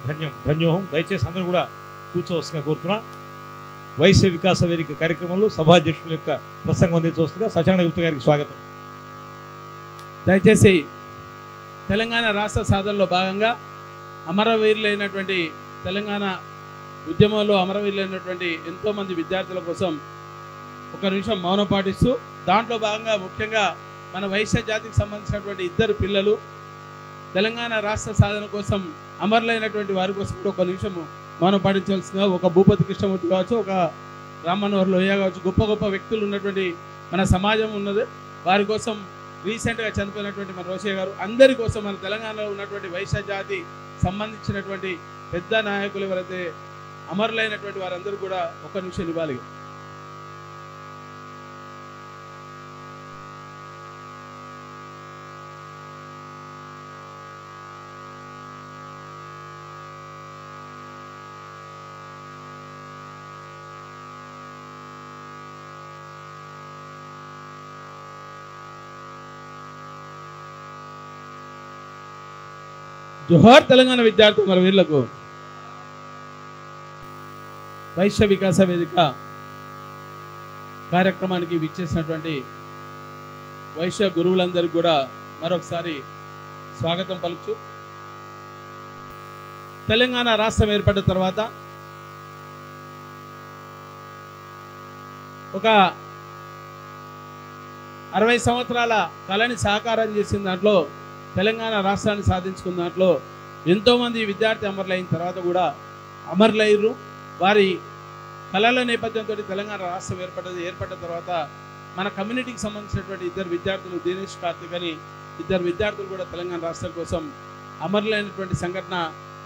ధన్యోహం. దయచేసి అందరూ కూడా కూర్చోవలసిందిగా కోరుతున్నా. వైశ్య వికాస వేదిక కార్యక్రమంలో సభాధ్యక్షుల యొక్క ప్రసంగం అందించవలసిందిగా సత్యనారాయణ గుప్తా గారికి స్వాగతం. దయచేసి తెలంగాణ రాష్ట్ర సాధనలో భాగంగా అమరవీరులైనటువంటి తెలంగాణ ఉద్యమంలో అమరవీరులైనటువంటి ఎంతోమంది విద్యార్థుల కోసం ఒక నిమిషం మౌనం పాటిస్తూ, దాంట్లో భాగంగా ముఖ్యంగా మన వైశ్య జాతికి సంబంధించినటువంటి ఇద్దరు పిల్లలు తెలంగాణ రాష్ట్ర సాధన కోసం అమరులైనటువంటి వారి కోసం కూడా ఒక నిమిషం మౌనం పాటించవలసిందిగా, ఒక భూపతి కృష్ణమూర్తి కావచ్చు, ఒక రామ్మనోహర్ లోహియా కావచ్చు, గొప్ప గొప్ప వ్యక్తులు ఉన్నటువంటి మన సమాజం ఉన్నది. వారి కోసం రీసెంట్గా చనిపోయినటువంటి మన రోషయ్య గారు, అందరి కోసం మన తెలంగాణలో ఉన్నటువంటి వైశ్య జాతి సంబంధించినటువంటి పెద్ద నాయకులు ఎవరైతే అమరులైనటువంటి వారందరూ కూడా ఒక నిమిషం ఇవ్వాలి. జోహార్ తెలంగాణ విద్యార్థి మన వీరులకు. వైశ్య వికాస వేదిక కార్యక్రమానికి విచ్చేసినటువంటి వైశ్య గురువులందరికీ కూడా మరొకసారి స్వాగతం పలుకుతూ, తెలంగాణ రాష్ట్రం ఏర్పడిన తర్వాత ఒక 60 సంవత్సరాల కళని సాకారం చేసిన దాంట్లో, తెలంగాణ రాష్ట్రాన్ని సాధించుకున్న దాంట్లో ఎంతోమంది విద్యార్థి అమరులైన తర్వాత కూడా అమరులయ్యారు. వారి కళల నేపథ్యంతో తెలంగాణ రాష్ట్రం ఏర్పడిన తర్వాత మన కమ్యూనిటీకి సంబంధించినటువంటి ఇద్దరు విద్యార్థులు, దినేష్ కార్తిక్ అని ఇద్దరు విద్యార్థులు కూడా తెలంగాణ రాష్ట్రం కోసం అమరులైనటువంటి సంఘటన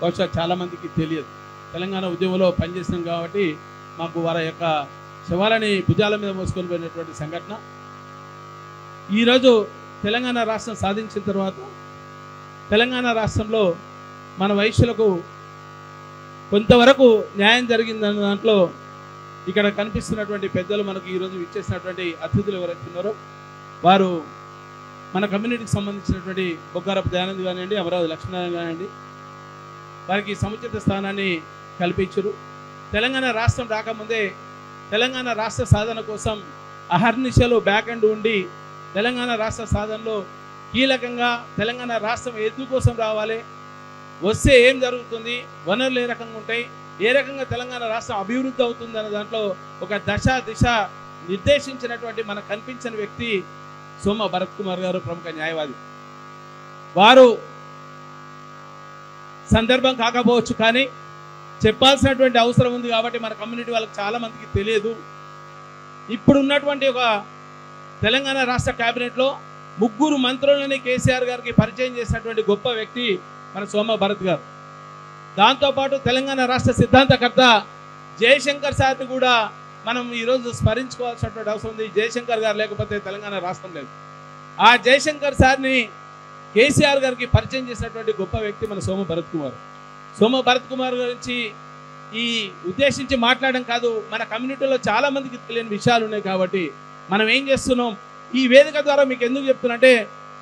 బహుశా చాలామందికి తెలియదు. తెలంగాణ ఉద్యమంలో పనిచేసినాం కాబట్టి మాకు వారి యొక్క శవాలని భుజాల మీద మోసుకొని పోయినటువంటి సంఘటన. ఈరోజు తెలంగాణ రాష్ట్రం సాధించిన తర్వాత తెలంగాణ రాష్ట్రంలో మన వైశ్యులకు కొంతవరకు న్యాయం జరిగిందన్న దాంట్లో ఇక్కడ కనిపిస్తున్నటువంటి పెద్దలు, మనకు ఈరోజు ఇచ్చేసినటువంటి అతిథులు ఎవరైతే ఉన్నారో వారు మన కమ్యూనిటీకి సంబంధించినటువంటి బొగ్గారపు దయానంద్ కానివ్వండి, అమరావతి లక్ష్మీనారాయణ కానివ్వండి, వారికి సముచిత స్థానాన్ని కల్పించారు. తెలంగాణ రాష్ట్రం రాకముందే తెలంగాణ రాష్ట్ర సాధన కోసం అహర్నిశలు బ్యాక్ అండ్ ఉండి తెలంగాణ రాష్ట్ర సాధనలో కీలకంగా తెలంగాణ రాష్ట్రం ఎందుకోసం రావాలి, వస్తే ఏం జరుగుతుంది, వనరులు ఏ రకంగా ఉంటాయి, ఏ రకంగా తెలంగాణ రాష్ట్రం అభివృద్ధి అవుతుంది అనే దాంట్లో ఒక దిశ నిర్దేశించినటువంటి మనకు కనిపించని వ్యక్తి సోమ భరత్ కుమార్ గారు, ప్రముఖ న్యాయవాది. వారు సందర్భం కాకపోవచ్చు కానీ చెప్పాల్సినటువంటి అవసరం ఉంది కాబట్టి మన కమ్యూనిటీ వాళ్ళకి చాలామందికి తెలియదు. ఇప్పుడు ఉన్నటువంటి ఒక తెలంగాణ రాష్ట్ర క్యాబినెట్లో 3 మంత్రులని కేసీఆర్ గారికి పరిచయం చేసినటువంటి గొప్ప వ్యక్తి మన సోమ భరత్ గారు. దాంతోపాటు తెలంగాణ రాష్ట్ర సిద్ధాంతకర్త జయశంకర్ సార్ని కూడా మనం ఈరోజు స్మరించుకోవాల్సినటువంటి అవసరం ఉంది. జయశంకర్ గారు లేకపోతే తెలంగాణ రాష్ట్రం లేదు. ఆ జయశంకర్ సార్ని కేసీఆర్ గారికి పరిచయం చేసినటువంటి గొప్ప వ్యక్తి మన సోమ భరత్ కుమార్. సోమ భరత్ కుమార్ గురించి ఈ ఉద్దేశించి మాట్లాడడం కాదు, మన కమ్యూనిటీలో చాలామందికి తెలియని విషయాలు ఉన్నాయి కాబట్టి మనం ఏం చేస్తున్నాం, ఈ వేదిక ద్వారా మీకు ఎందుకు చెప్తున్నంటే,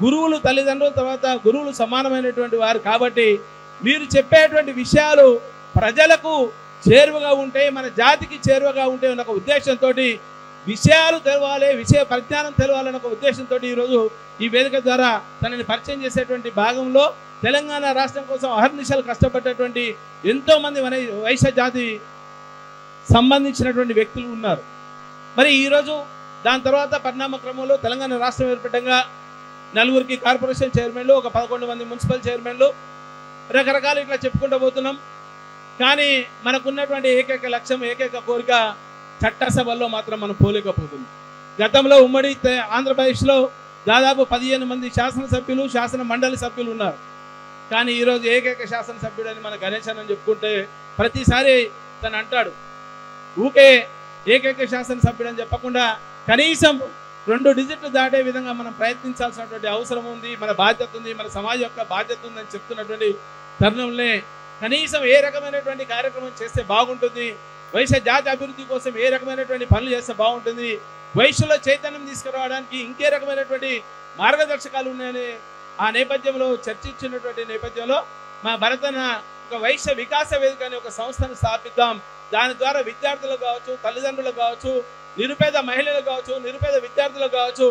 గురువులు తల్లిదండ్రుల తర్వాత గురువులు సమానమైనటువంటి వారు కాబట్టి మీరు చెప్పేటువంటి విషయాలు ప్రజలకు చేరువగా ఉంటాయి, మన జాతికి చేరువగా ఉంటాయి అన్న ఒక ఉద్దేశంతో, విషయాలు తెలవాలి, విషయ పరిజ్ఞానం తెలవాలన్న ఒక ఉద్దేశంతో ఈరోజు ఈ వేదిక ద్వారా తనని పరిచయం చేసేటువంటి భాగంలో తెలంగాణ రాష్ట్రం కోసం అహర్నిశలు కష్టపడేటువంటి ఎంతోమంది మన వైశ్య జాతి సంబంధించినటువంటి వ్యక్తులు ఉన్నారు. మరి ఈరోజు దాని తర్వాత పరిణామ క్రమంలో తెలంగాణ రాష్ట్రం ఏర్పడంగా 4 కార్పొరేషన్ చైర్మన్లు, ఒక 11 మంది మున్సిపల్ చైర్మన్లు, రకరకాలు ఇట్లా చెప్పుకుంటూ పోతున్నాం. కానీ మనకున్నటువంటి ఏకైక లక్ష్యం, ఏకైక కోరిక చట్టసభల్లో మాత్రం మనం పోలేకపోతుంది. గతంలో ఉమ్మడి ఆంధ్రప్రదేశ్లో దాదాపు 15 మంది శాసనసభ్యులు, శాసన మండలి సభ్యులు ఉన్నారు. కానీ ఈరోజు ఏకైక శాసనసభ్యుడని మన గణేష్ అని చెప్పుకుంటే ప్రతిసారి తను అంటాడు, ఊకే ఏకైక శాసనసభ్యుడు అని చెప్పకుండా కనీసం 2 డిజిట్లు దాటే విధంగా మనం ప్రయత్నించాల్సినటువంటి అవసరం ఉంది, మన బాధ్యత ఉంది, మన సమాజం యొక్క బాధ్యత ఉందని చెప్తున్నటువంటి తరుణంలో కనీసం ఏ రకమైనటువంటి కార్యక్రమం చేస్తే బాగుంటుంది, వైశ్య జాతి అభివృద్ధి కోసం ఏ రకమైనటువంటి పనులు చేస్తే బాగుంటుంది, వైశ్యుల చైతన్యం తీసుకురావడానికి ఇంకే రకమైనటువంటి మార్గదర్శకాలు ఉన్నాయని ఆ నేపథ్యంలో చర్చించినటువంటి నేపథ్యంలో మా భరతన్న ఒక వైశ్య వికాస వేదిక అనే ఒక సంస్థను స్థాపిద్దాం. దాని ద్వారా విద్యార్థులకు కావచ్చు, తల్లిదండ్రులకు కావచ్చు, నిరుపేద మహిళలకు కావచ్చు, నిరుపేద విద్యార్థులకు కావచ్చు,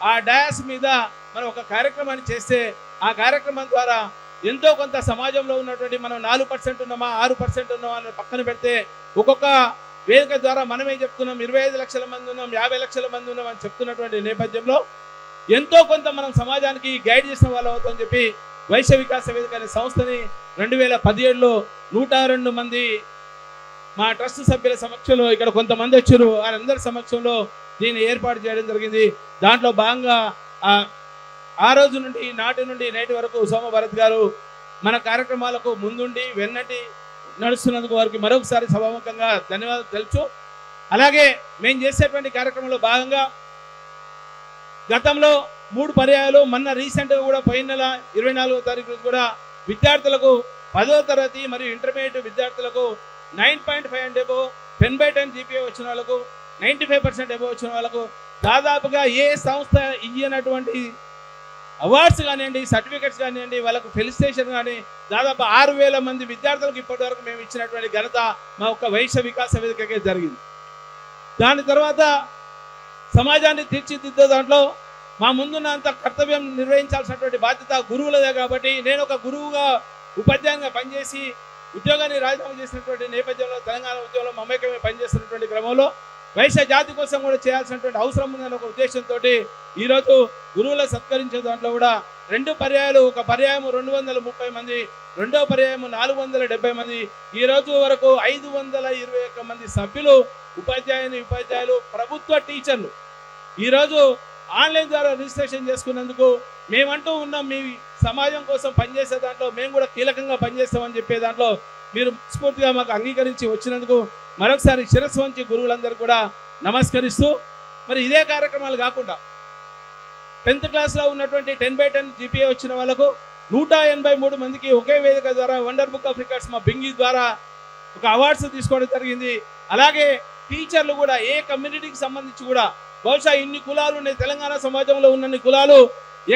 ఆ డయాస్ మీద మనం ఒక కార్యక్రమాన్ని చేస్తే ఆ కార్యక్రమం ద్వారా ఎంతో కొంత సమాజంలో ఉన్నటువంటి మనం 4% ఉన్నామా 6% ఉన్నామా అని పక్కన పెడితే ఒక్కొక్క వేదిక ద్వారా మనమే చెప్తున్నాం 25 లక్షల మంది ఉన్నాం, 50 లక్షల మంది ఉన్నాం అని చెప్తున్నటువంటి నేపథ్యంలో ఎంతో కొంత మనం సమాజానికి గైడ్ చేసిన వాళ్ళం అవుతామని చెప్పి వైశ్య వికాస వేదిక అనే సంస్థని 2017లో 102 మంది మా ట్రస్ట్ సభ్యుల సమక్షంలో ఇక్కడ కొంతమంది వచ్చారు, వారందరి సమక్షంలో దీన్ని ఏర్పాటు చేయడం జరిగింది. దాంట్లో భాగంగా ఆ రోజు నుండి నాటి నుండి నేటి వరకు సోమభరత్ గారు మన కార్యక్రమాలకు ముందుండి వెన్నటి నడుస్తున్నందుకు వారికి మరొకసారి సభాముఖంగా ధన్యవాదాలు తెలుసు. అలాగే మేము చేసేటువంటి కార్యక్రమంలో భాగంగా గతంలో 3 పర్యాయాలు మొన్న రీసెంట్గా కూడా పోయిన నెల 24వ తారీఖు కూడా విద్యార్థులకు 10వ తరగతి మరియు ఇంటర్మీడియట్ విద్యార్థులకు 9.5 అండ్ అబోవ్ 10/10 GPA వచ్చిన వాళ్ళకు 95% అబోవ్ వచ్చిన వాళ్ళకు దాదాపుగా ఏ సంస్థ ఇయ్యనటువంటి అవార్డ్స్ కానివ్వండి, సర్టిఫికెట్స్ కానివ్వండి, వాళ్ళకు ఫెలిసిటేషన్ కానీ దాదాపు 6,000 మంది విద్యార్థులకు ఇప్పటివరకు మేము ఇచ్చినటువంటి ఘనత మా ఒక్క వైశ్య వికాస వేదికకే జరిగింది. దాని తర్వాత సమాజాన్ని తీర్చిదిద్దే దాంట్లో మా ముందున్నంత కర్తవ్యం నిర్వహించాల్సినటువంటి బాధ్యత గురువులదే. కాబట్టి నేను ఒక గురువుగా ఉపాధ్యాయునిగా పనిచేసి ఉద్యోగాన్ని రాజీనామా చేసినటువంటి నేపథ్యంలో తెలంగాణ ఉద్యోగంలో మమేకమే పనిచేస్తున్నటువంటి క్రమంలో వైశ్య జాతి కోసం కూడా చేయాల్సినటువంటి అవసరం ఉందన్న ఒక ఉద్దేశంతో ఈరోజు గురువుల సత్కరించే దాంట్లో కూడా 2 పర్యాయాలు, ఒక పర్యాయము 230 మంది, రెండో పర్యాయము 470 మంది, ఈ రోజు వరకు 521 మంది సభ్యులు ఉపాధ్యాయులు ప్రభుత్వ టీచర్లు ఈరోజు ఆన్లైన్ ద్వారా రిజిస్ట్రేషన్ చేసుకున్నందుకు మేమంటూ ఉన్నాం. మీ సమాజం కోసం పనిచేసే దాంట్లో మేము కూడా కీలకంగా పనిచేస్తామని చెప్పే దాంట్లో మీరు స్ఫూర్తిగా మాకు అంగీకరించి వచ్చినందుకు మరొకసారి శిరస్సు వంచి గురువులందరూ కూడా నమస్కరిస్తూ, మరి ఇదే కార్యక్రమాలు కాకుండా 10th క్లాస్లో ఉన్నటువంటి 10/10 GPA వచ్చిన వాళ్ళకు 183 మందికి ఒకే వేదిక ద్వారా వండర్ బుక్ ఆఫ్ రికార్డ్స్ మా బింగి ద్వారా ఒక అవార్డ్స్ తీసుకోవడం జరిగింది. అలాగే టీచర్లు కూడా ఏ కమ్యూనిటీకి సంబంధించి కూడా బహుశా ఇన్ని కులాలు ఉన్నాయి, తెలంగాణ సమాజంలో ఉన్నన్ని కులాలు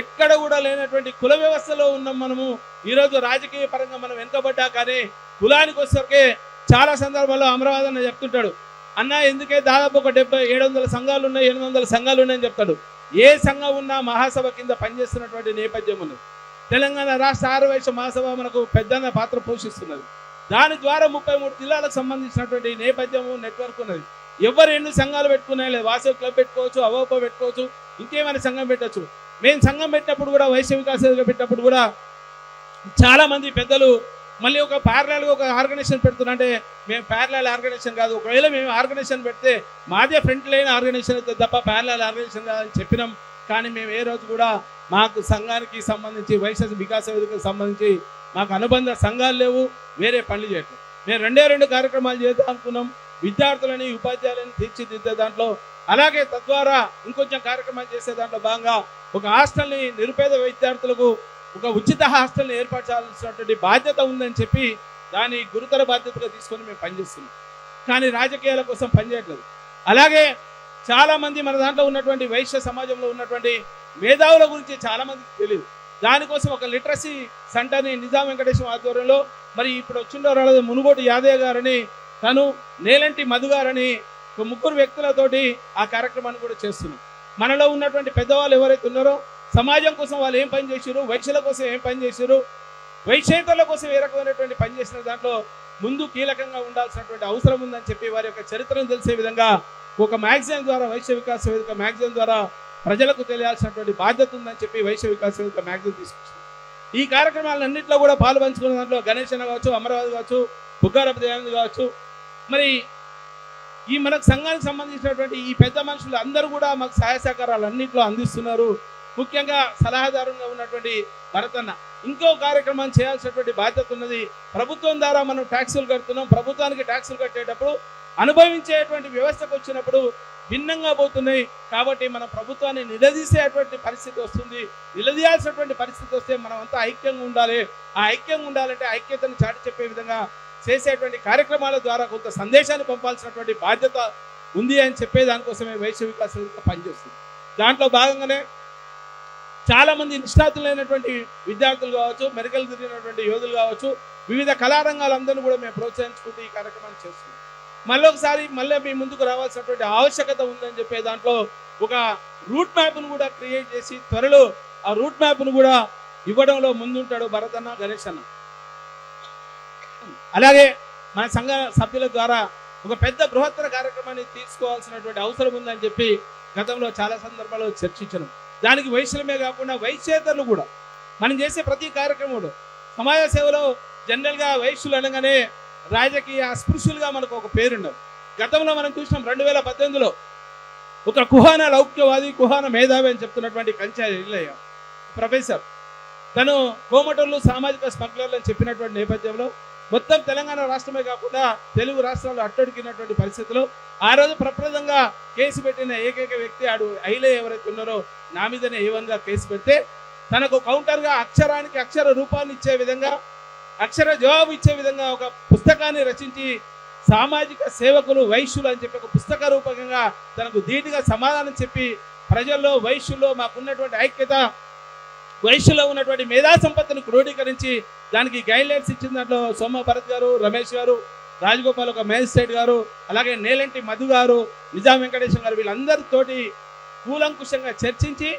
ఎక్కడ కూడా లేనటువంటి కుల వ్యవస్థలో ఉన్నాం మనము. ఈరోజు రాజకీయ పరంగా మనం వెనుకబడ్డా కానీ కులానికి వచ్చేసరికి చాలా సందర్భాల్లో అమరావతి అన్న చెప్తుంటాడు, అన్న ఎందుకే దాదాపు ఒక 700 సంఘాలు ఉన్నాయి, 800 సంఘాలు ఉన్నాయని చెప్తాడు. ఏ సంఘం ఉన్నా మహాసభ కింద పనిచేస్తున్నటువంటి నేపథ్యం ఉన్నది. తెలంగాణ రాష్ట్ర ఆర్యవైశ్య మహాసభ మనకు పెద్ద పాత్ర పోషిస్తున్నది. దాని ద్వారా 33 జిల్లాలకు సంబంధించినటువంటి నేపథ్యము నెట్వర్క్ ఉన్నది. ఎవరు ఎన్ని సంఘాలు పెట్టుకున్నా లేదు, వాసవి క్లబ్ పెట్టుకోవచ్చు, అవోప పెట్టుకోవచ్చు, ఇంకేమైనా సంఘం పెట్టచ్చు. మేము సంఘం పెట్టినప్పుడు కూడా వైశ్య వికాస పెట్టినప్పుడు కూడా చాలామంది పెద్దలు మళ్ళీ ఒక ప్యారలల్గా ఒక ఆర్గనైజేషన్ పెడుతున్నా అంటే మేము ప్యారలల్ ఆర్గనైజేషన్ కాదు, ఒకవేళ మేము ఆర్గనైజేషన్ పెడితే మాదే ఫ్రంట్ లైన్ ఆర్గనైజేషన్ అయితే తప్ప ప్యారలల్ ఆర్గనైజేషన్ కాదని చెప్పినాం. కానీ మేము ఏ రోజు కూడా మాకు సంఘానికి సంబంధించి వైశ్య వికాస వేదికకు సంబంధించి మాకు అనుబంధ సంఘాలు లేవు, వేరే పనులు చేయట్లేదు. మేము 2 కార్యక్రమాలు చేద్దాం అనుకున్నాం, విద్యార్థులని ఉపాధ్యాయులని తీర్చిదిద్దే దాంట్లో, అలాగే తద్వారా ఇంకొంచెం కార్యక్రమాలు చేసే దాంట్లో భాగంగా ఒక హాస్టల్ని నిరుపేద విద్యార్థులకు ఒక ఉచిత హాస్టల్ని ఏర్పాటు చేయాల్సినటువంటి బాధ్యత ఉందని చెప్పి దాని గురుతర బాధ్యతగా తీసుకొని మేము పనిచేస్తున్నాం. కానీ రాజకీయాల కోసం పనిచేయట్లేదు. అలాగే చాలామంది మన దాంట్లో ఉన్నటువంటి వైశ్య సమాజంలో ఉన్నటువంటి మేధావుల గురించి చాలామందికి తెలియదు. దానికోసం ఒక లిటరసీ సెంటర్ని నిజాం వెంకటేశ్వర ఆధ్వర్యంలో మరి ఇప్పుడు వచ్చిండో రాలేదు మునుగోటి యాదయ్య గారని, తను నేలంటి మధు గారని 3 వ్యక్తులతోటి ఆ కార్యక్రమాన్ని కూడా చేస్తున్నాం. మనలో ఉన్నటువంటి పెద్దవాళ్ళు ఎవరైతే ఉన్నారో సమాజం కోసం వాళ్ళు ఏం పని చేశారు, వైశ్యుల కోసం ఏం పని చేశారు, వైశ్యేతరుల కోసం ఏ రకమైనటువంటి పని చేసిన దాంట్లో ముందు కీలకంగా ఉండాల్సినటువంటి అవసరం ఉందని చెప్పి వారి యొక్క చరిత్రను తెలిసే విధంగా ఒక మ్యాగజైన్ ద్వారా వైశ్య వికాస వేదిక మ్యాగజైన్ ద్వారా ప్రజలకు తెలియాల్సినటువంటి బాధ్యత ఉందని చెప్పి వైశ్య వికాస వేదిక మ్యాగజైన్ తీసుకొచ్చింది. ఈ కార్యక్రమాలన్నింటిలో కూడా పాలు పంచుకున్న దాంట్లో గణేష్ అన్న కావచ్చు, అమరావతి కావచ్చు, బుగ్గారపు దయానంద్ కావచ్చు, మరి ఈ మనకు సంఘానికి సంబంధించినటువంటి ఈ పెద్ద మనుషులు అందరూ కూడా మాకు సహాయ సహకారాలు అన్నింటిలో అందిస్తున్నారు. ముఖ్యంగా సలహాదారుగా ఉన్నటువంటి భరతన్న ఇంకో కార్యక్రమం చేయాల్సినటువంటి బాధ్యత ఉన్నది. ప్రభుత్వం ద్వారా మనం ట్యాక్సులు కడుతున్నాం, ప్రభుత్వానికి ట్యాక్సులు కట్టేటప్పుడు అనుభవించేటువంటి వ్యవస్థకు వచ్చినప్పుడు భిన్నంగా పోతున్నాయి. కాబట్టి మన ప్రభుత్వాన్ని నిలదీసేటువంటి పరిస్థితి వస్తుంది. నిలదీయాల్సినటువంటి పరిస్థితి వస్తే మనం అంతా ఐక్యంగా ఉండాలి. ఆ ఐక్యంగా ఉండాలంటే ఐక్యతను చాటి చెప్పే విధంగా చేసేటువంటి కార్యక్రమాల ద్వారా కొంత సందేశాన్ని పంపాల్సినటువంటి బాధ్యత ఉంది అని చెప్పే దానికోసమే వైశ్య వికాస వేదిక పనిచేస్తుంది. దాంట్లో భాగంగానే చాలామంది నిష్ణాతులైనటువంటి విద్యార్థులు కావచ్చు, మెడికల్ తిరిగినటువంటి యోధులు కావచ్చు, వివిధ కళారంగాలందరినీ కూడా మేము ప్రోత్సహించుకుంటూ ఈ కార్యక్రమాన్ని చేస్తున్నాం. మళ్ళీ మీ ముందుకు రావాల్సినటువంటి ఆవశ్యకత ఉందని చెప్పే దాంట్లో ఒక రూట్ మ్యాప్ను కూడా క్రియేట్ చేసి త్వరలో ఆ రూట్ మ్యాప్ను కూడా ఇవ్వడంలో ముందుంటాడు భరత్ అన్న, గణేష్ అన్న. అలాగే మన సంఘ సభ్యుల ద్వారా ఒక పెద్ద బృహత్తర కార్యక్రమాన్ని తీసుకోవాల్సినటువంటి అవసరం ఉందని చెప్పి గతంలో చాలా సందర్భాల్లో చర్చించను. దానికి వైశ్యులమే కాకుండా వైశ్యేతరులు కూడా మనం చేసే ప్రతి కార్యక్రమంలో సమాజ సేవలో జనరల్గా వైశ్యులు అనగానే రాజకీయ అస్పృశ్యులుగా మనకు ఒక పేరున్నది. గతంలో మనం చూసినాం 2018లో ఒక కుహాన లౌక్యవాది, కుహాన మేధావి అని చెప్తున్నటువంటి కంచె ఇల్లయ్య ప్రొఫెసర్, తను కోమటోళ్ళు సామాజిక స్మగ్లర్లు అని చెప్పినటువంటి నేపథ్యంలో మొత్తం తెలంగాణ రాష్ట్రమే కాకుండా తెలుగు రాష్ట్రాల్లో అట్టడికినటువంటి పరిస్థితుల్లో ఆ రోజు ప్రప్రదంగా కేసు పెట్టిన ఏకైక వ్యక్తి ఐలే ఎవరైతే ఉన్నారో నా మీదనే ఏవన్గా కేసు పెడితే తనకు కౌంటర్గా అక్షరానికి అక్షర రూపాన్ని ఇచ్చే విధంగా, అక్షర జవాబు ఇచ్చే విధంగా ఒక పుస్తకాన్ని రచించి సామాజిక సేవకులు వైశ్యులు అని చెప్పి ఒక పుస్తక రూపకంగా తనకు ధీటుగా సమాధానం చెప్పి ప్రజల్లో వైశ్యుల్లో మాకున్నటువంటి ఐక్యత, వైశ్యులో ఉన్నటువంటి మేధా సంపత్తిని క్రోడీకరించి దానికి గైడ్లైన్స్ ఇచ్చిన దాంట్లో సోమ భరత్ గారు, రమేష్ గారు, రాజగోపాల్ ఒక మేజిస్ట్రేట్ గారు, అలాగే నేలంటి మధు గారు, నిజాం వెంకటేశ్వర గారు, వీళ్ళందరితోటి కూలంకుషంగా చర్చించి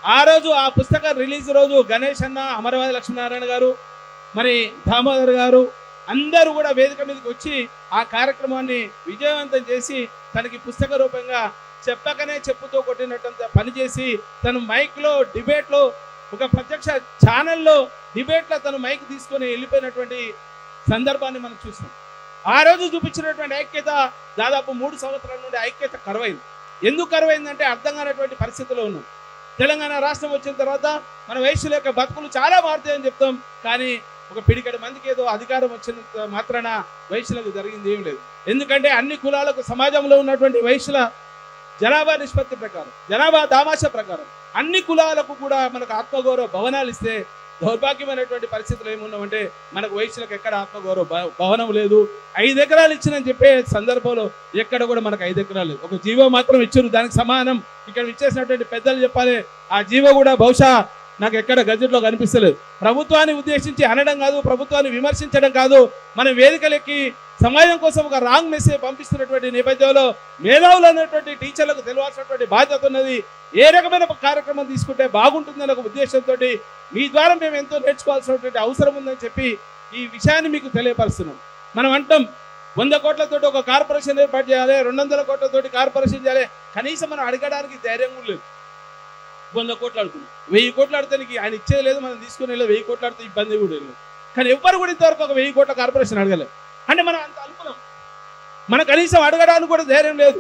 ఆ రోజు ఆ పుస్తక రిలీజ్ రోజు గణేష్ అన్న, అమరవాది లక్ష్మీనారాయణ గారు, మరి దామోదర్ గారు అందరూ కూడా వేదిక మీదకి వచ్చి ఆ కార్యక్రమాన్ని విజయవంతం చేసి తనకి పుస్తక రూపంగా చెప్పకనే చెప్పుతో కొట్టినట్టంత పనిచేసి తను మైక్లో డిబేట్లో ఒక ప్రత్యక్ష ఛానల్లో డిబేట్లో తను మైక్ తీసుకొని వెళ్ళిపోయినటువంటి సందర్భాన్ని మనం చూసాం. ఆ రోజు చూపించినటువంటి ఐక్యత దాదాపు 3 సంవత్సరాల నుండి ఐక్యత కరువైంది. ఎందుకు కరువైందంటే అర్థం కానటువంటి పరిస్థితిలో ఉన్నాం. తెలంగాణ రాష్ట్రం వచ్చిన తర్వాత మన వైశ్యుల యొక్క బతుకులు చాలా మారుతాయని చెప్తాం, కానీ ఒక పిడికడ మందికి ఏదో అధికారం వచ్చిన మాత్రాన వైశ్యులకు జరిగింది ఏం లేదు. ఎందుకంటే అన్ని కులాలకు సమాజంలో ఉన్నటువంటి వైశ్యుల జనాభా నిష్పత్తి ప్రకారం, జనాభా దామాష ప్రకారం అన్ని కులాలకు కూడా మనకు ఆత్మగౌరవ భవనాలు ఇస్తే దౌర్భాగ్యమైనటువంటి పరిస్థితులు ఏమున్నామంటే మనకు వైశ్యులకు ఎక్కడ ఆత్మగౌరవ భవనం లేదు. 5 ఎకరాలు ఇచ్చినని చెప్పే సందర్భంలో ఎక్కడ కూడా మనకు 5 ఎకరాలు లేదు. ఒక జీవో మాత్రం ఇచ్చారు, దానికి సమానం ఇక్కడ ఇచ్చేసినటువంటి పెద్దలు చెప్పాలి. ఆ జీవో కూడా బహుశా నాకు ఎక్కడ గజెట్లో కనిపిస్తలేదు. ప్రభుత్వాన్ని ఉద్దేశించి అనడం కాదు, ప్రభుత్వాన్ని విమర్శించడం కాదు, మన వేదికలెక్కి సమాజం కోసం ఒక రాంగ్ మెసేజ్ పంపిస్తున్నటువంటి నేపథ్యంలో మేధావులు అనేటువంటి టీచర్లకు తెలియాల్సినటువంటి బాధ్యత ఉన్నది. ఏ రకమైన కార్యక్రమం తీసుకుంటే బాగుంటుందనే ఒక ఉద్దేశంతో మీ ద్వారా మేము ఎంతో నేర్చుకోవాల్సినటువంటి అవసరం ఉందని చెప్పి ఈ విషయాన్ని మీకు తెలియపరుస్తున్నాం. మనం అంటాం 100 కోట్లతోటి ఒక కార్పొరేషన్ ఏర్పాటు చేయాలి, 200 కోట్లతోటి కార్పొరేషన్ చేయాలి. కనీసం మనం అడగడానికి ధైర్యం కూడా లేదు. 100 కోట్లు అడుగుతున్నాం, 1000 కోట్లు అడితే ఆయన ఇచ్చేది లేదు, మనం తీసుకునే లేదు. 1000 కోట్లు అడితే ఇబ్బంది కూడా లేదు. కానీ ఎవ్వరు కూడా ఇంతవరకు ఒక 1000 కోట్ల కార్పొరేషన్ అడగలేదు. అంటే మనం అంత అనుకున్నాం, మన కనీసం అడగడానికి కూడా ధైర్యం లేదు.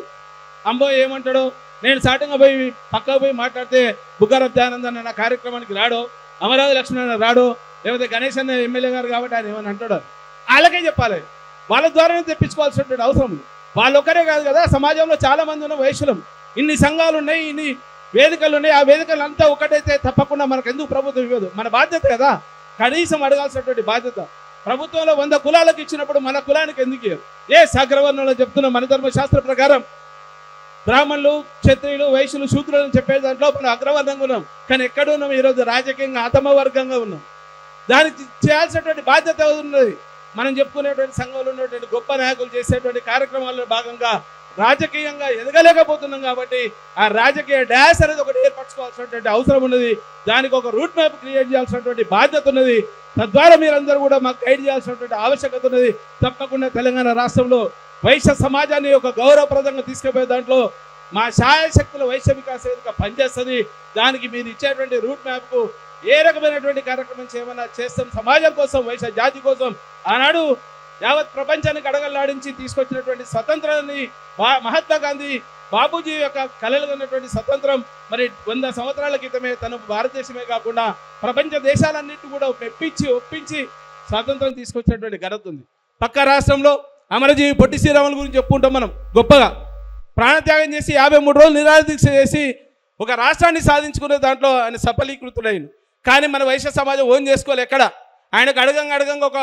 అంబో ఏమంటాడో, నేను సాటంగా పోయి పక్కకు పోయి మాట్లాడితే బుగ్గారం దయానందన్ నా కార్యక్రమానికి రాడో, అమరావతి లక్ష్మణ రాడో, లేకపోతే గణేష్ అన్న ఎమ్మెల్యే గారు కాబట్టి ఆయన ఏమని అంటాడో వాళ్ళకే చెప్పాలి. వాళ్ళ ద్వారానే తెప్పించుకోవాల్సినటువంటి అవసరం ఉంది. వాళ్ళు ఒక్కరే కాదు కదా, సమాజంలో చాలా మంది ఉన్న వైశ్యులం, ఇన్ని సంఘాలు ఉన్నాయి, ఇన్ని వేదికలు ఉన్నాయి. ఆ వేదికలు అంతా ఒకటైతే తప్పకుండా మనకు ఎందుకు ప్రభుత్వం ఇవ్వదు? మన బాధ్యత కదా, కనీసం అడగాల్సినటువంటి బాధ్యత. ప్రభుత్వంలో 100 కులాలకు ఇచ్చినప్పుడు మన కులానికి ఎందుకు ఇవ్వరు? అగ్రవర్ణంలో చెప్తున్న మన ధర్మశాస్త్ర ప్రకారం బ్రాహ్మణులు, క్షత్రియులు, వైశ్యులు, శూద్రులు అని చెప్పే దాంట్లో మనం అగ్రవర్ణంగా ఉన్నాం. కానీ ఎక్కడ ఉన్నాం? ఈరోజు రాజకీయంగా అధమ వర్గంగా ఉన్నాం. దానికి చేయాల్సినటువంటి బాధ్యత ఉన్నది. మనం చెప్పుకునేటువంటి సంఘంలో ఉన్నటువంటి గొప్ప నాయకులు చేసేటువంటి కార్యక్రమాల్లో భాగంగా రాజకీయంగా ఎదగలేకపోతున్నాం. కాబట్టి ఆ రాజకీయ డాష్ అనేది ఒకటి ఏర్పరచుకోవాల్సినటువంటి అవసరం ఉన్నది. దానికి ఒక రూట్ మ్యాప్ క్రియేట్ చేయాల్సినటువంటి బాధ్యత ఉన్నది. తద్వారా మీరందరూ కూడా మాకు గైడ్ చేయాల్సినటువంటి ఆవశ్యకత ఉన్నది. తప్పకుండా తెలంగాణ రాష్ట్రంలో వైశ్య సమాజాన్ని ఒక గౌరవప్రదంగా తీసుకుపోయే దాంట్లో మా శాయశక్తుల వైశ్య వికాస వేదిక పనిచేస్తుంది. దానికి మీరు ఇచ్చేటువంటి రూట్ మ్యాప్కు ఏ రకమైనటువంటి కార్యక్రమం చేయమన్నా చేస్తాం. సమాజం కోసం, వైశ్య జాతి కోసం ఆనాడు యావత్ ప్రపంచానికి అడగలాడించి తీసుకొచ్చినటువంటి స్వతంత్రాన్ని మహాత్మా గాంధీ బాబూజీ యొక్క కలలు ఉన్నటువంటి స్వతంత్రం మరి 100 సంవత్సరాల క్రితమే తను భారతదేశమే కాకుండా ప్రపంచ దేశాలన్నింటినీ కూడా ఒప్పించి స్వాతంత్రం తీసుకొచ్చినటువంటి ఘనత ఉంది. పక్క రాష్ట్రంలో అమరజీవి పొట్టి శ్రీరాములు గురించి చెప్పుకుంటాం మనం గొప్పగా. ప్రాణత్యాగం చేసి 53 రోజులు నిరాదీక్ష చేసి ఒక రాష్ట్రాన్ని సాధించుకునే దాంట్లో ఆయన సఫలీకృతుడైన. కానీ మన వైశ్య సమాజం ఓన్ చేసుకోవాలి. ఎక్కడ ఆయనకు అడగంగా ఒక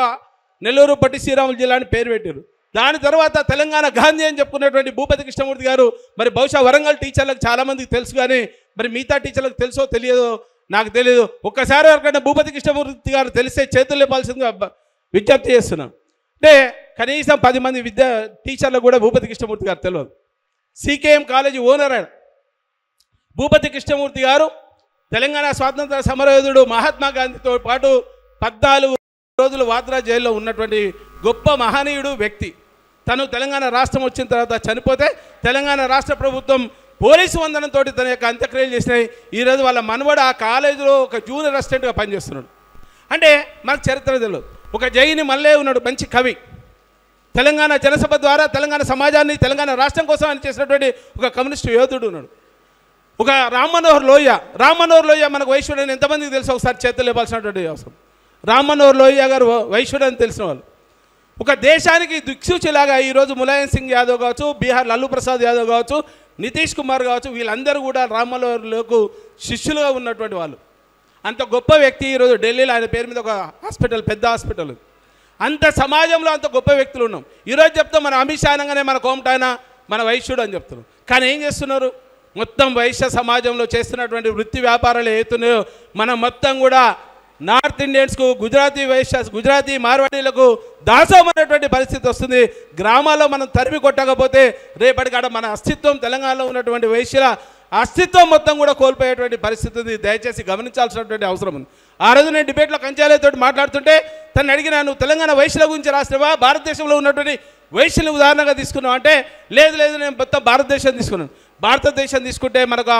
నెల్లూరు పొట్టి శ్రీరాములు జిల్లా అని పేరు పెట్టారు. దాని తర్వాత తెలంగాణ గాంధీ అని చెప్పుకున్నటువంటి భూపతి కృష్ణమూర్తి గారు మరి బహుశా వరంగల్ టీచర్లకు చాలామందికి తెలుసు, కానీ మరి మిగతా టీచర్లకు తెలుసో తెలియదో నాకు తెలియదు. ఒక్కసారి ఎవరికైనా భూపతి కృష్ణమూర్తి గారు తెలిస్తే చేతులు లేపాల్సిందిగా విజ్ఞప్తి చేస్తున్నాం. అంటే కనీసం 10 మంది టీచర్లకు కూడా భూపతి కృష్ణమూర్తి గారు తెలియదు. సికేఎం కాలేజీ ఓనర్ ఆయన భూపతి కృష్ణమూర్తి గారు తెలంగాణ స్వాతంత్ర సమరయోధుడు మహాత్మా గాంధీతో పాటు 14 రోజులు వాద్రా జైల్లో ఉన్నటువంటి గొప్ప మహనీయుడు వ్యక్తి. తను తెలంగాణ రాష్ట్రం వచ్చిన తర్వాత చనిపోతే తెలంగాణ రాష్ట్ర ప్రభుత్వం పోలీసు వందనంతో తన యొక్క అంత్యక్రియలు చేసినాయి. ఈరోజు వాళ్ళ మనవడు ఆ కాలేజీలో ఒక జూనియర్ అసిస్టెంట్గా పనిచేస్తున్నాడు. అంటే మనకు చరిత్ర తెలియదు. ఒక జైని మల్లే ఉన్నాడు, మంచి కవి. తెలంగాణ జనసభ ద్వారా తెలంగాణ సమాజాన్ని తెలంగాణ రాష్ట్రం కోసం అని చేసినటువంటి ఒక కమ్యూనిస్టు యోధుడు ఉన్నాడు. ఒక రామ్ మనోహర్ లోహియా మనకు వైశ్యుడు అని ఎంతమందికి తెలుసు? ఒకసారి చేతులు ఇవ్వాల్సినటువంటి అవసరం. రామ్ మనోహర్ లోహియా గారు వైశ్యుడు అని తెలిసిన వాళ్ళు. ఒక దేశానికి దిక్సూచిలాగా ఈరోజు ములాయం సింగ్ యాదవ్ కావచ్చు, బీహార్ లల్లు ప్రసాద్ యాదవ్ కావచ్చు, నితీష్ కుమార్ కావచ్చు, వీళ్ళందరూ కూడా రామ్ మనోహర్లకు శిష్యులుగా ఉన్నటువంటి వాళ్ళు. అంత గొప్ప వ్యక్తి ఈరోజు ఢిల్లీలో ఆయన పేరు మీద ఒక హాస్పిటల్, పెద్ద హాస్పిటల్. అంత సమాజంలో అంత గొప్ప వ్యక్తులు ఉన్నాం. ఈరోజు చెప్తాం మన అమిత్ షా అనగానే మన కోమటాయన మన వైశ్యుడు అని చెప్తున్నాం. కానీ ఏం చేస్తున్నారు? మొత్తం వైశ్య సమాజంలో చేస్తున్నటువంటి వృత్తి వ్యాపారాలు ఏతున్నాయో మనం మొత్తం కూడా నార్త్ ఇండియన్స్కు, గుజరాతీ మార్వాడీలకు దాసోమనేటువంటి పరిస్థితి వస్తుంది. గ్రామాల్లో మనం తరిమి కొట్టకపోతే రేపటికాడ మన అస్తిత్వం, తెలంగాణలో ఉన్నటువంటి వైశ్యుల అస్తిత్వం మొత్తం కూడా కోల్పోయేటువంటి పరిస్థితి ఉంది. దయచేసి గమనించాల్సినటువంటి అవసరం ఉంది. ఆ రోజు నేను డిబేట్లో కంచాలతో మాట్లాడుతుంటే తను అడిగినా, నువ్వు తెలంగాణ వైశ్యుల గురించి రాసినవా, భారతదేశంలో ఉన్నటువంటి వైశ్యులు ఉదాహరణగా తీసుకున్నావు అంటే, లేదు నేను మొత్తం భారతదేశం తీసుకున్నాను. భారతదేశం తీసుకుంటే మనకు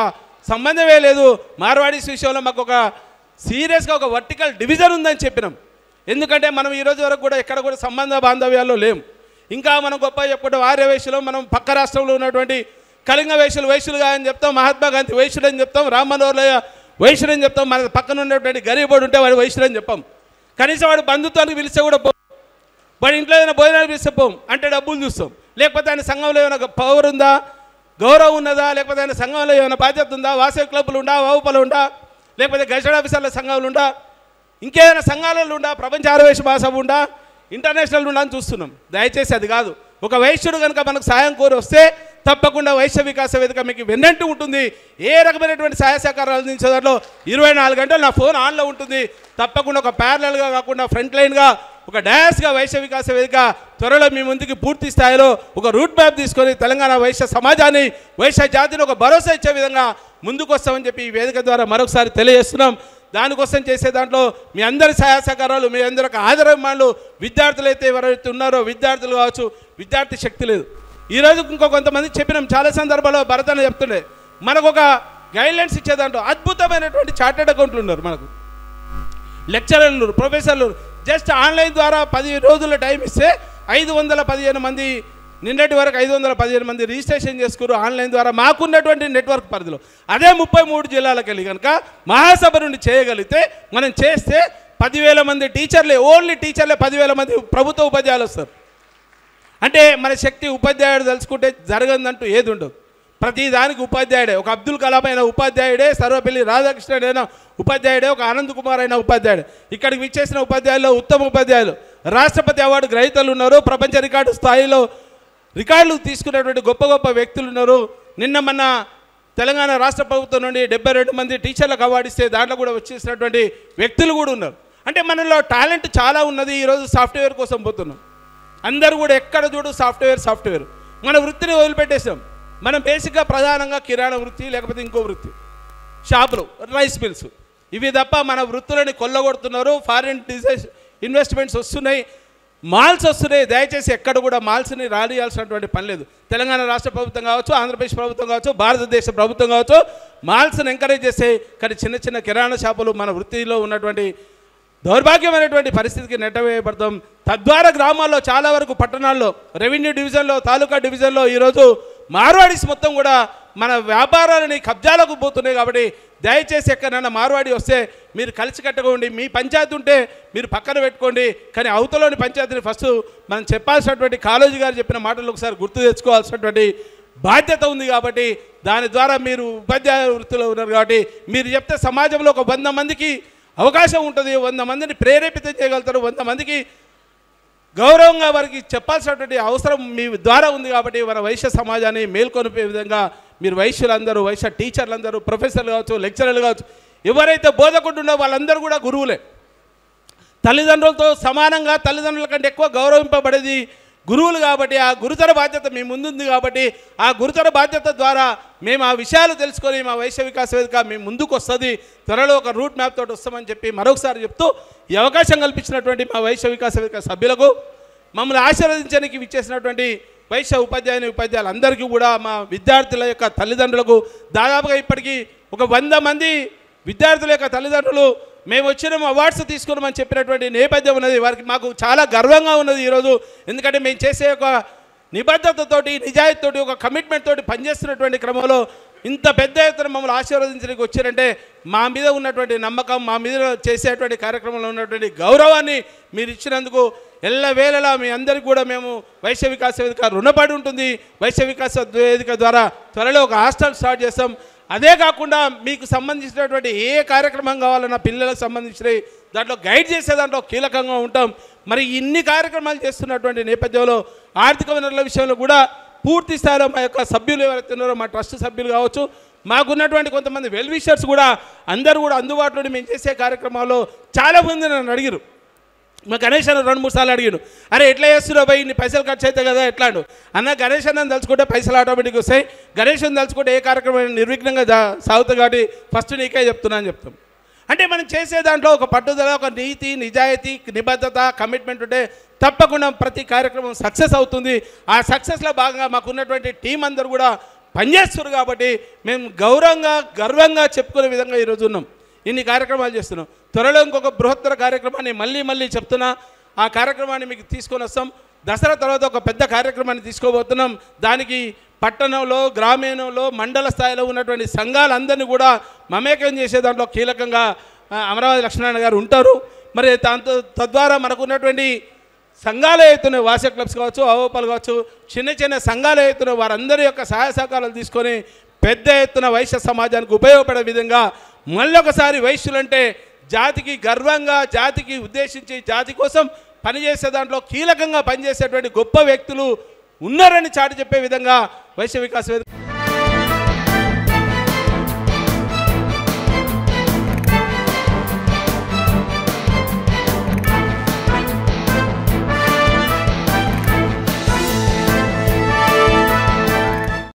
సంబంధమే లేదు, మార్వాడీస్ విషయంలో మాకు ఒక సీరియస్గా ఒక వర్టికల్ డివిజన్ ఉందని చెప్పినాం. ఎందుకంటే మనం ఈరోజు వరకు కూడా ఎక్కడ కూడా సంబంధ బాంధవ్యాల్లో లేము. ఇంకా మనం గొప్ప చెప్పుకుంటే ఆర్య వైశ్యులు, మనం పక్క రాష్ట్రంలో ఉన్నటువంటి కళింగ వైశ్యులుగా అని చెప్తాం, మహాత్మా గాంధీ వైశ్యుడు అని చెప్తాం, రామ్ మనోహర్ లోహియా వైశ్యుడు అని చెప్తాం, మన పక్కన ఉన్నటువంటి గరీబోడు ఉంటే వాడు వైశ్యుడు అని చెప్పాం. కనీసం వాడు బంధుత్వానికి పిలిస్తే కూడా పోం, వాడి ఇంట్లో ఏదైనా భోజనానికి పిలిస్తే పోం, అంటే డబ్బులు చూస్తాం. లేకపోతే ఆయన సంఘంలో ఏమైనా పవర్ ఉందా, గౌరవం ఉన్నదా, లేకపోతే ఆయన సంఘంలో ఏమైనా బాధ్యత ఉందా, వాసవి క్లబ్లు ఉండా, వావుపలు ఉండా, లేకపోతే గజెట్ ఆఫీసర్ల సంఘాలు ఉండా, ఇంకేదైనా సంఘాలలో ఉండా, ప్రపంచ ఆర్యవైశ్య మహాసభ ఉండా, ఇంటర్నేషనల్ ఉండా అని చూస్తున్నాం. దయచేసి అది కాదు. ఒక వైశ్యుడు కనుక మనకు సాయం కోరి వస్తే తప్పకుండా వైశ్య వికాస వేదిక మీకు వెన్నంటూ ఉంటుంది. ఏ రకమైనటువంటి సహాయ సహకారాలు అందించే దాంట్లో 24 గంటలు నా ఫోన్ ఆన్లో ఉంటుంది. తప్పకుండా ఒక ప్యారలల్గా కాకుండా ఫ్రంట్ లైన్గా ఒక డయాస్గా వైశ్య వికాస వేదిక త్వరలో మీ ముందుకి పూర్తి స్థాయిలో ఒక రూట్ మ్యాప్ తీసుకొని తెలంగాణ వైశ్య సమాజాన్ని, వైశ్య జాతిని ఒక భరోసా ఇచ్చే విధంగా ముందుకు వస్తామని చెప్పి ఈ వేదిక ద్వారా మరొకసారి తెలియజేస్తున్నాం. దానికోసం చేసే దాంట్లో మీ అందరి సహాయ సహకారాలు, మీ అందరి ఆదరాభిమానులు, విద్యార్థులు అయితే ఎవరైతే ఉన్నారో విద్యార్థులు కావచ్చు, విద్యార్థి శక్తి లేదు. ఈరోజు ఇంకో కొంతమంది చెప్పినాం, చాలా సందర్భాల్లో భరతన చెప్తుండే, మనకు ఒక గైడ్లైన్స్ ఇచ్చేదాంట్లో అద్భుతమైనటువంటి చార్టెడ్ అకౌంట్లు ఉన్నారు, మనకు లెక్చరర్లు, ప్రొఫెసర్లు. జస్ట్ ఆన్లైన్ ద్వారా 10 రోజుల టైం ఇస్తే 515 మంది, నిన్నటి వరకు 515 మంది రిజిస్ట్రేషన్ చేసుకున్నారు ఆన్లైన్ ద్వారా మాకున్నటువంటి నెట్వర్క్ పరిధిలో. అదే 33 జిల్లాలకు వెళ్ళి కనుక మహాసభ నుండి చేయగలిగితే, మనం చేస్తే 10,000 మంది టీచర్లే, ఓన్లీ టీచర్లే 10,000 మంది ప్రభుత్వ ఉపాధ్యాయులు వస్తారు. అంటే మన శక్తి ఉపాధ్యాయుడు తలుచుకుంటే జరగదంటూ ఏది ఉండదు. ప్రతి దానికి ఉపాధ్యాయుడే. ఒక అబ్దుల్ కలాం అయిన ఉపాధ్యాయుడే, సర్వపల్లి రాధాకృష్ణుడు అయిన ఉపాధ్యాయుడే, ఒక ఆనంద్ కుమార్ అయిన ఉపాధ్యాయుడు. ఇక్కడికి విచ్చేసిన ఉపాధ్యాయుల్లో ఉత్తమ ఉపాధ్యాయులు, రాష్ట్రపతి అవార్డు గ్రహీతలు ఉన్నారు, ప్రపంచ రికార్డు స్థాయిలో రికార్డులు తీసుకునేటువంటి గొప్ప గొప్ప వ్యక్తులు ఉన్నారు. నిన్న మన తెలంగాణ రాష్ట్ర ప్రభుత్వం నుండి 72 మంది టీచర్లకు అవార్డు ఇస్తే దాంట్లో కూడా వచ్చేసినటువంటి వ్యక్తులు కూడా ఉన్నారు. అంటే మనలో టాలెంట్ చాలా ఉన్నది. ఈరోజు సాఫ్ట్వేర్ కోసం పోతున్నాం. అందరూ కూడా ఎక్కడ చూడు సాఫ్ట్వేర్. మన వృత్తిని వదిలిపెట్టేసాం. మనం బేసిక్గా ప్రధానంగా కిరాణా వృత్తి, లేకపోతే ఇంకో వృత్తి, షాపులు, రైస్ మిల్స్, ఇవి తప్ప మన వృత్తులని కొల్లగొడుతున్నారు. ఫారిన్ ఇన్వెస్ట్మెంట్స్ వస్తున్నాయి, మాల్స్ వస్తున్నాయి. దయచేసి ఎక్కడ కూడా మాల్స్ని రానియాల్సినటువంటి పని లేదు. తెలంగాణ రాష్ట్ర ప్రభుత్వం కావచ్చు, ఆంధ్రప్రదేశ్ ప్రభుత్వం కావచ్చు, భారతదేశ ప్రభుత్వం కావచ్చు, మాల్స్ని ఎంకరేజ్ చేస్తే, కానీ చిన్న చిన్న కిరాణా షాపులు మన వృత్తిలో ఉన్నటువంటి దౌర్భాగ్యమైనటువంటి పరిస్థితికి నెట్టవేయబడతాం. తద్వారా గ్రామాల్లో చాలా వరకు, పట్టణాల్లో, రెవెన్యూ డివిజన్లో, తాలూకా డివిజన్లో ఈరోజు మార్వాడీస్ మొత్తం కూడా మన వ్యాపారాలని కబ్జాలకు పోతున్నాయి. కాబట్టి దయచేసి ఎక్కడైనా మార్వాడి వస్తే మీరు కలిసి కట్టుకోండి. మీ పంచాయతీ ఉంటే మీరు పక్కన పెట్టుకోండి, కానీ అవతలోని పంచాయతీని ఫస్ట్ మనం చెప్పాల్సినటువంటి కాళోజీ గారు చెప్పిన మాటలు ఒకసారి గుర్తు తెచ్చుకోవాల్సినటువంటి బాధ్యత ఉంది. కాబట్టి దాని ద్వారా మీరు ఉపాధ్యాయ వృత్తిలో ఉన్నారు కాబట్టి మీరు చెప్తే సమాజంలో ఒక 100 మందికి అవకాశం ఉంటుంది, 100 మందిని ప్రేరేపితం చేయగలుగుతారు, 100 మందికి గౌరవంగా వారికి చెప్పాల్సినటువంటి అవసరం మీ ద్వారా ఉంది. కాబట్టి మన వైశ్య సమాజాన్ని మేల్కొనిపే విధంగా మీరు వైశ్యులందరూ, వైశ్య టీచర్లందరూ, ప్రొఫెసర్లు కావచ్చు, లెక్చరర్లు కావచ్చు, ఎవరైతే బోధకుంటున్నారో వాళ్ళందరూ కూడా గురువులే. తల్లిదండ్రులతో సమానంగా తల్లిదండ్రుల కంటే ఎక్కువ గౌరవింపబడేది గురువులు కాబట్టి ఆ గురుతర బాధ్యత మీ ముందుంది కాబట్టి ఆ గురుతర బాధ్యత ద్వారా మేము ఆ విషయాలు తెలుసుకొని మా వైశ్య వికాస వేదిక మీ ముందుకు వస్తుంది, త్వరలో ఒక రూట్ మ్యాప్ తోటి వస్తామని చెప్పి మరొకసారి చెప్తూ ఈ అవకాశం కల్పించినటువంటి మా వైశ్య వికాస వేదిక సభ్యులకు, మమ్మల్ని ఆశీర్వదించడానికి విచ్చేసినటువంటి వైశ్య ఉపాధ్యాయులందరికీ కూడా, మా విద్యార్థుల యొక్క తల్లిదండ్రులకు, దాదాపుగా ఇప్పటికీ ఒక 100 మంది విద్యార్థుల యొక్క తల్లిదండ్రులు మేము వచ్చిన అవార్డ్స్ తీసుకున్నామని చెప్పినటువంటి నేపథ్యం ఉన్నది. వారికి మాకు చాలా గర్వంగా ఉన్నది ఈరోజు. ఎందుకంటే మేము చేసే ఒక నిబద్ధతతోటి, నిజాయితీతోటి, ఒక కమిట్మెంట్ తోటి పనిచేస్తున్నటువంటి క్రమంలో ఇంత పెద్ద ఎత్తున మమ్మల్ని ఆశీర్వదించడానికి వచ్చారంటే మా మీద ఉన్నటువంటి నమ్మకం, మా మీద చేసేటువంటి కార్యక్రమంలో ఉన్నటువంటి గౌరవాన్ని మీరు ఇచ్చినందుకు ఎల్లవేళలా మీ అందరికీ కూడా మేము వైశ్య వికాస వేదిక రుణపడి ఉంటుంది. వైశ్య వికాస వేదిక ద్వారా త్వరలో ఒక హాస్టల్ స్టార్ట్ చేస్తాం. అదే కాకుండా మీకు సంబంధించినటువంటి ఏ కార్యక్రమం కావాలన్నా పిల్లలకు సంబంధించినవి దాంట్లో గైడ్ చేసే దాంట్లో కీలకంగా ఉంటాం. మరి ఇన్ని కార్యక్రమాలు చేస్తున్నటువంటి నేపథ్యంలో ఆర్థిక వనరుల విషయంలో కూడా పూర్తి స్థాయిలో మా యొక్క సభ్యులు ఎవరైతే ఉన్నారో, మా ట్రస్ట్ సభ్యులు కావచ్చు, మాకున్నటువంటి కొంతమంది వెల్ విషర్స్ కూడా అందరూ కూడా అందుబాటులో మేము చేసే కార్యక్రమాల్లో చాలామంది నన్ను అడిగారు. మా గణేష్ అన్న 2-3 సార్లు అడిగాను, అరే ఎట్లా చేస్తున్నావు భయ్, ఇన్ని పైసలు ఖర్చు అవుతాయి కదా ఎట్లా అను. అన్న గణేష్ అన్నని తలుచుకుంటే పైసలు ఆటోమేటిక్గా వస్తాయి, గణేష్ని తలుచుకుంటే ఏ కార్యక్రమం నిర్విఘ్నంగా సాగుతుంది కాబట్టి ఫస్ట్ నీకే చెప్తున్నా అని చెప్తాం. అంటే మనం చేసే దాంట్లో ఒక పట్టుదల, ఒక నీతి, నిజాయితీ, నిబద్ధత, కమిట్మెంట్ ఉంటే తప్పకుండా ప్రతి కార్యక్రమం సక్సెస్ అవుతుంది. ఆ సక్సెస్లో భాగంగా మాకున్నటువంటి టీం అందరూ కూడా పనిచేస్తున్నారు కాబట్టి మేము గర్వంగా చెప్పుకునే విధంగా ఈరోజు ఉన్నాం. ఇన్ని కార్యక్రమాలు చేస్తున్నాం. త్వరలో ఇంకొక బృహత్తర కార్యక్రమాన్ని మళ్ళీ చెప్తున్నా, ఆ కార్యక్రమాన్ని మీకు తీసుకొని వస్తాం. దసరా తర్వాత ఒక పెద్ద కార్యక్రమాన్ని తీసుకోబోతున్నాం. దానికి పట్టణంలో, గ్రామీణంలో, మండల స్థాయిలో ఉన్నటువంటి సంఘాలందరినీ కూడా మమేకం చేసే దాంట్లో కీలకంగా అమరావతి లక్ష్మీనారాయణ గారు ఉంటారు. మరి తద్వారా మనకు ఉన్నటువంటి సంఘాలు అవుతున్నాయి, వాస క్లబ్స్ కావచ్చు, అవోపాలు కావచ్చు, చిన్న సంఘాలు అవుతున్నాయి, వారందరి యొక్క సహాయ సహకారాలు తీసుకొని పెద్ద ఎత్తున వైశ్య సమాజానికి ఉపయోగపడే విధంగా మళ్ళొకసారి వైశ్యులంటే జాతికి గర్వంగా, జాతికి ఉద్దేశించి, జాతి కోసం పనిచేసే దాంట్లో కీలకంగా పనిచేసేటువంటి గొప్ప వ్యక్తులు ఉన్నారని చాటి చెప్పే విధంగా వైశ్య వికాస వేదిక